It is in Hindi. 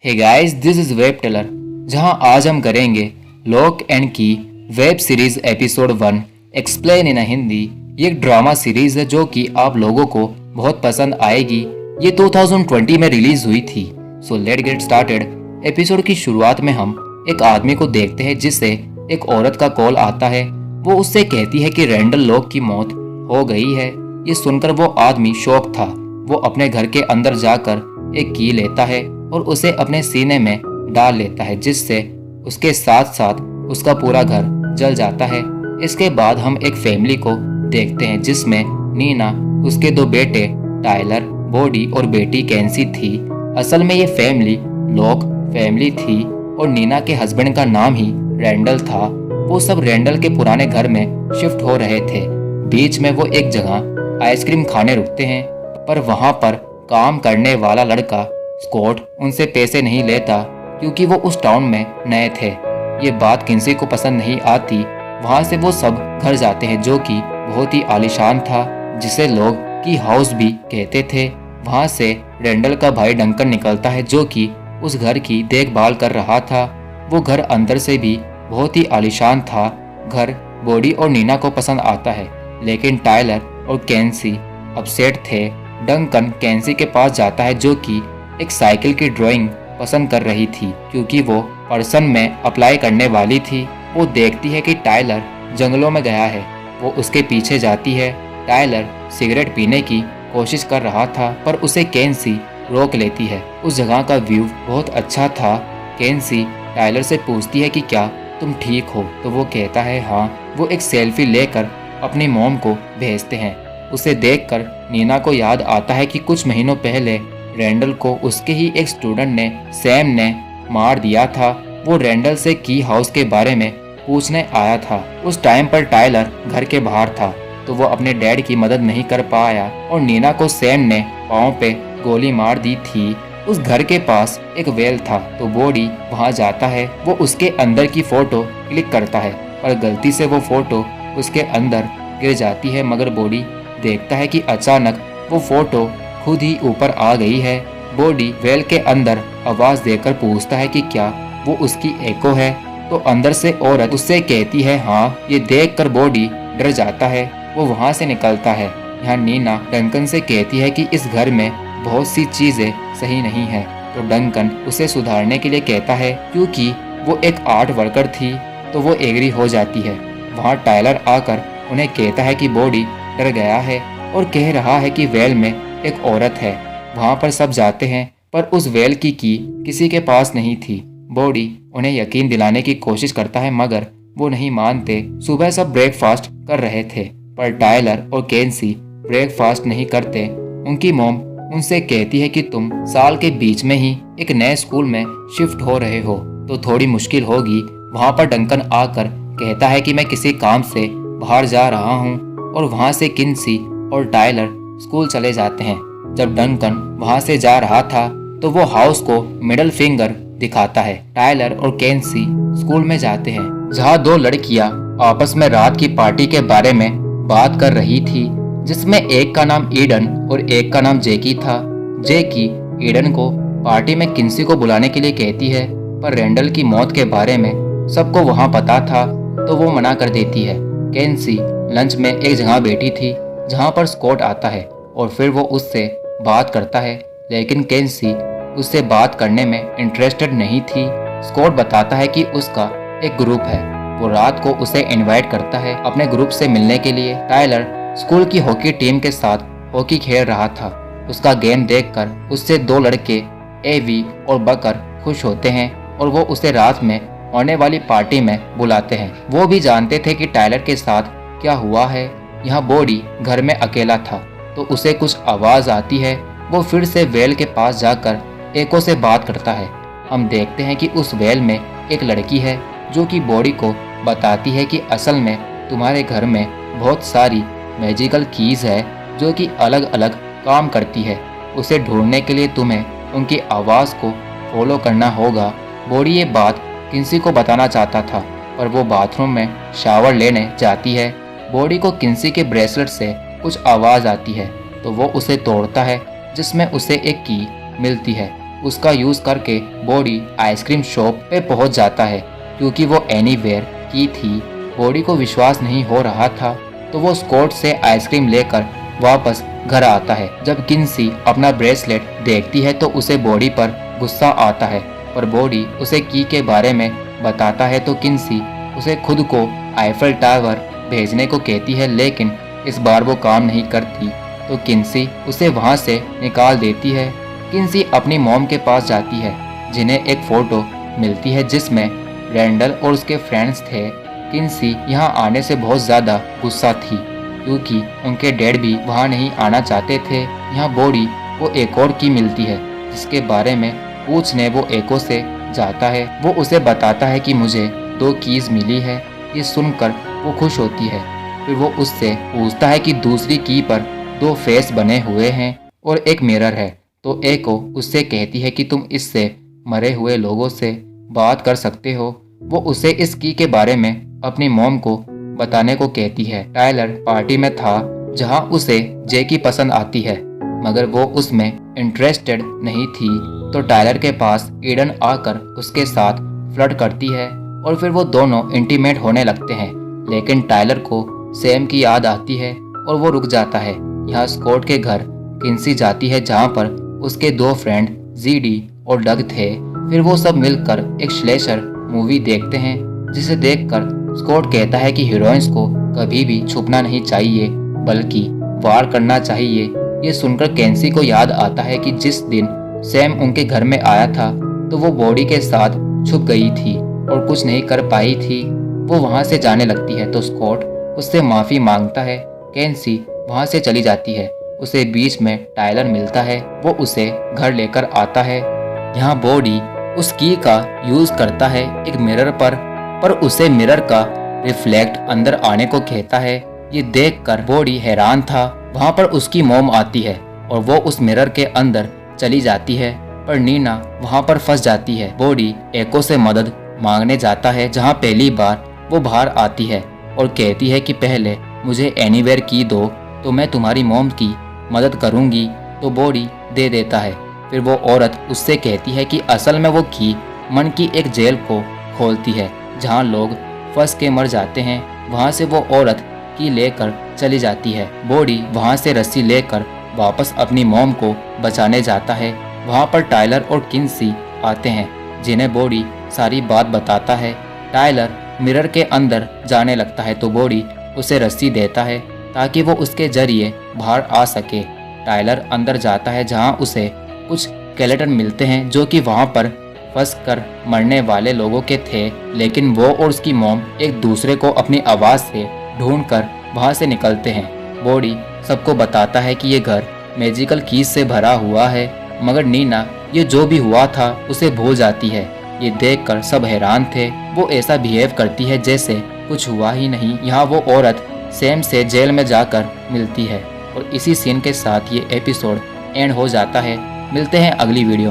Hey guys, this is web tailor, जहां आज हम करेंगे lock and key web series episode 1 explain in Hindi. ये एक ड्रामा सीरीज है जो कि आप लोगों को बहुत पसंद आएगी। ये 2020 में रिलीज हुई थी। So let get started. Episode की शुरुआत में हम एक आदमी को देखते हैं जिससे एक औरत का कॉल आता है। वो उससे कहती है कि रैंडल लॉक की मौत हो गई है। ये सुनकर वो आदमी शॉक था। वो अपने घर के अंदर जाकर एक की लेता है और उसे अपने सीने में डाल लेता है, जिससे उसके साथ साथ उसका पूरा घर जल जाता है। इसके बाद हम एक फैमिली को देखते हैं जिसमें नीना, उसके दो बेटे टायलर, बॉडी और बेटी कैंसी थी। असल में ये फैमिली लॉक फैमिली थी और नीना के हस्बैंड का नाम ही रैंडल था। वो सब रैंडल के पुराने घर में शिफ्ट हो रहे थे। बीच में वो एक जगह आइसक्रीम खाने रुकते हैं, पर वहां पर काम करने वाला लड़का स्कॉट उनसे पैसे नहीं लेता क्योंकि वो उस टाउन में नए थे। ये बात किन्सी को पसंद नहीं आती। वहां से वो सब घर जाते हैं जो कि बहुत ही आलीशान था, जिसे लोग की हाउस भी कहते थे। वहां से रैंडल का भाई डंकन निकलता है जो कि उस घर की देखभाल कर रहा था। वो घर अंदर से भी बहुत ही आलीशान था। घर बॉडी और नीना को पसंद आता है, लेकिन टायलर और कैंसी अपसेट थे। डंकन कैंसी के पास जाता है जो कि एक साइकिल की ड्राइंग पसंद कर रही थी क्योंकि वो पर्सन में अप्लाई करने वाली थी। वो देखती है कि टायलर जंगलों में गया है। वो उसके पीछे जाती है। टायलर सिगरेट पीने की कोशिश कर रहा था, पर उसे कैंसी रोक लेती है। उस जगह का व्यू बहुत अच्छा था। कैंसी टायलर से पूछती है कि क्या तुम ठीक हो, तो वो कहता है हाँ। वो एक सेल्फी लेकर अपनी मॉम को भेजते हैं। उसे देखकर नीना को याद आता है कि कुछ महीनों पहले रैंडल को उसके ही एक स्टूडेंट ने, सैम ने मार दिया था। वो रैंडल से की हाउस के बारे में पूछने आया था। उस टाइम पर टायलर घर के बाहर था, तो वो अपने डैड की मदद नहीं कर पाया और नीना को सैम ने पाँव पे गोली मार दी थी। उस घर के पास एक वेल था, तो बॉडी वहां जाता है। वो उसके अंदर की फोटो क्लिक करता है, पर गलती से वो फोटो उसके अंदर गिर जाती है। मगर बॉडी देखता है कि अचानक वो फोटो खुद ही ऊपर आ गई है। बॉडी वेल के अंदर आवाज देकर पूछता है कि क्या वो उसकी एको है, तो अंदर से औरत उससे कहती है हाँ। ये देखकर बॉडी डर जाता है। वो वहां से निकलता है। यहाँ नीना डंकन से कहती है कि इस घर में बहुत सी चीजें सही नहीं है, तो डंकन उसे सुधारने के लिए कहता है। क्योंकि वो एक आर्ट वर्कर थी, तो वो एग्री हो जाती है। वहाँ टायलर आकर उन्हें कहता है कि बॉडी डर गया है और कह रहा है कि वेल में एक औरत है। वहां पर सब जाते हैं, पर उस वेल की किसी के पास नहीं थी। बॉडी उन्हें यकीन दिलाने की कोशिश करता है, मगर वो नहीं मानते। सुबह सब ब्रेकफास्ट कर रहे थे, पर टायलर और कैंसी ब्रेकफास्ट नहीं करते। उनकी मॉम उनसे कहती है कि तुम साल के बीच में ही एक नए स्कूल में शिफ्ट हो रहे हो, तो थोड़ी मुश्किल होगी। वहां पर डंकन आकर कहता है कि मैं किसी काम से बाहर जा रहा हूँ, और वहां से किन्सी और टायलर स्कूल चले जाते हैं। जब डंकन वहां से जा रहा था, तो वो हाउस को मिडल फिंगर दिखाता है। टायलर और कैंसी स्कूल में जाते हैं, जहां दो लड़कियां आपस में रात की पार्टी के बारे में बात कर रही थी, जिसमें एक का नाम ईडन और एक का नाम जेकी था। जेकी ईडन को पार्टी में किन्सी को बुलाने के लिए कहती है, पर रैंडल की मौत के बारे में सबको वहां पता था, तो वो मना कर देती है। कैंसी लंच में एक जगह बैठी थी जहां पर स्कॉट आता है और फिर वो उससे बात करता है, लेकिन कैंसी उससे बात करने में इंटरेस्टेड नहीं थी। स्कॉट बताता है कि उसका एक ग्रुप है। वो रात को उसे इनवाइट करता है अपने ग्रुप से मिलने के लिए। टायलर स्कूल की हॉकी टीम के साथ हॉकी खेल रहा था। उसका गेम देखकर उससे दो लड़के एवी और बकर खुश होते हैं और वो उसे रात में होने वाली पार्टी में बुलाते हैं। वो भी जानते थे कि टायलर के साथ क्या हुआ है। यहाँ बॉडी घर में अकेला था, तो उसे कुछ आवाज आती है। वो फिर से वेल के पास जाकर एको से बात करता है। हम देखते हैं कि उस वेल में एक लड़की है जो कि बॉडी को बताती है कि असल में तुम्हारे घर में बहुत सारी मैजिकल कीज है जो कि अलग अलग काम करती है। उसे ढूंढने के लिए तुम्हें उनकी आवाज़ को फॉलो करना होगा। बॉडी ये बात किन्सी को बताना चाहता था, पर वो बाथरूम में शावर लेने जाती है। बॉडी को किन्सी के ब्रेसलेट से कुछ आवाज़ आती है, तो वो उसे तोड़ता है, जिसमें उसे एक की मिलती है। उसका यूज करके बॉडी आइसक्रीम शॉप पे पहुंच जाता है। क्योंकि वो एनीवेयर की थी, बॉडी को विश्वास नहीं हो रहा था, तो वो स्कॉट से आइसक्रीम लेकर वापस घर आता है। जब किन्सी अपना ब्रेसलेट देखती है तो उसे बॉडी पर गुस्सा आता है, पर बॉडी उसे की के बारे में बताता है तो किन्सी उसे खुद को आईफल टावर भेजने को कहती है, लेकिन इस बार वो काम नहीं करती तो किन्सी उसे वहां से निकाल देती है। किन्सी अपनी मॉम के पास जाती है, जिन्हें एक फोटो मिलती है जिसमें रैंडल और उसके फ्रेंड्स थे। किन्सी यहाँ आने से बहुत ज़्यादा गुस्सा थी क्योंकि उनके डैड भी वहाँ नहीं आना चाहते थे। यहाँ बॉडी को एक और की मिलती है जिसके बारे में पूछने वो एको से जाता है। वो उसे बताता है कि मुझे 2 कीज मिली है। ये सुनकर वो खुश होती है। फिर वो उससे पूछता है कि दूसरी की पर 2 फेस बने हुए हैं और एक मिरर है, तो एको उससे कहती है कि तुम इससे मरे हुए लोगों से बात कर सकते हो। वो उसे इस की के बारे में अपनी मॉम को बताने को कहती है। टायलर पार्टी में था जहां उसे जैकी पसंद आती है, मगर वो उसमें इंटरेस्टेड नहीं थी, तो टायलर के पास ईडन आकर उसके साथ फ्लर्ट करती है और फिर वो दोनों इंटीमेट होने लगते हैं। लेकिन टायलर को सैम की याद आती है और वो रुक जाता है। यहाँ स्कॉट के घर किन्सी जाती है जहाँ पर उसके 2 फ्रेंड जीडी और डग थे। फिर वो सब मिलकर एक स्लेशर मूवी देखते हैं, जिसे देखकर स्कॉट कहता है कि हीरोइंस को कभी भी छुपना नहीं चाहिए बल्कि वार करना चाहिए। ये सुनकर केन्सी को याद आता है कि जिस दिन सैम उनके घर में आया था तो वो बॉडी के साथ छुप गई थी और कुछ नहीं कर पाई थी। वो वहाँ से जाने लगती है तो स्कॉट उससे माफ़ी मांगता है। केन्सी वहाँ से चली जाती है। उसे बीच में टायलर मिलता है, वो उसे घर लेकर आता है। यहाँ बॉडी उस की का यूज करता है एक मिरर पर उसे मिरर का रिफ्लेक्ट अंदर आने को कहता है। ये देखकर बॉडी हैरान था। वहाँ पर उसकी मॉम आती है और वो उस मिरर के अंदर चली जाती है, पर नीना वहाँ पर फंस जाती है। बॉडी एको से मदद मांगने जाता है, जहाँ पहली बार वो बाहर आती है और कहती है कि पहले मुझे एनीवेयर की दो तो मैं तुम्हारी मॉम की मदद करूँगी, तो बॉडी दे देता है। फिर वो औरत उससे कहती है कि असल में वो की मन की एक जेल को खोलती है जहाँ लोग फंस के मर जाते हैं। वहाँ से वो औरत की लेकर चली जाती है। बॉडी वहाँ से रस्सी लेकर वापस अपनी मॉम को बचाने जाता है। वहाँ पर टायलर और किन्सी आते हैं, जिन्हें बॉडी सारी बात बताता है। टायलर मिरर के अंदर जाने लगता है तो बॉडी उसे रस्सी देता है ताकि वो उसके जरिए बाहर आ सके। टायलर अंदर जाता है जहाँ उसे कुछ स्केलेटन मिलते हैं जो कि वहाँ पर फंस कर मरने वाले लोगों के थे, लेकिन वो और उसकी मॉम एक दूसरे को अपनी आवाज़ से ढूंढकर वहाँ से निकलते हैं। बॉडी सबको बताता है कि ये घर मैजिकल कीज से भरा हुआ है, मगर नीना ये जो भी हुआ था उसे भूल जाती है। ये देखकर सब हैरान थे। वो ऐसा बिहेव करती है जैसे कुछ हुआ ही नहीं। यहाँ वो औरत सैम से जेल में जाकर मिलती है और इसी सीन के साथ ये एपिसोड एंड हो जाता है। मिलते हैं अगली वीडियो।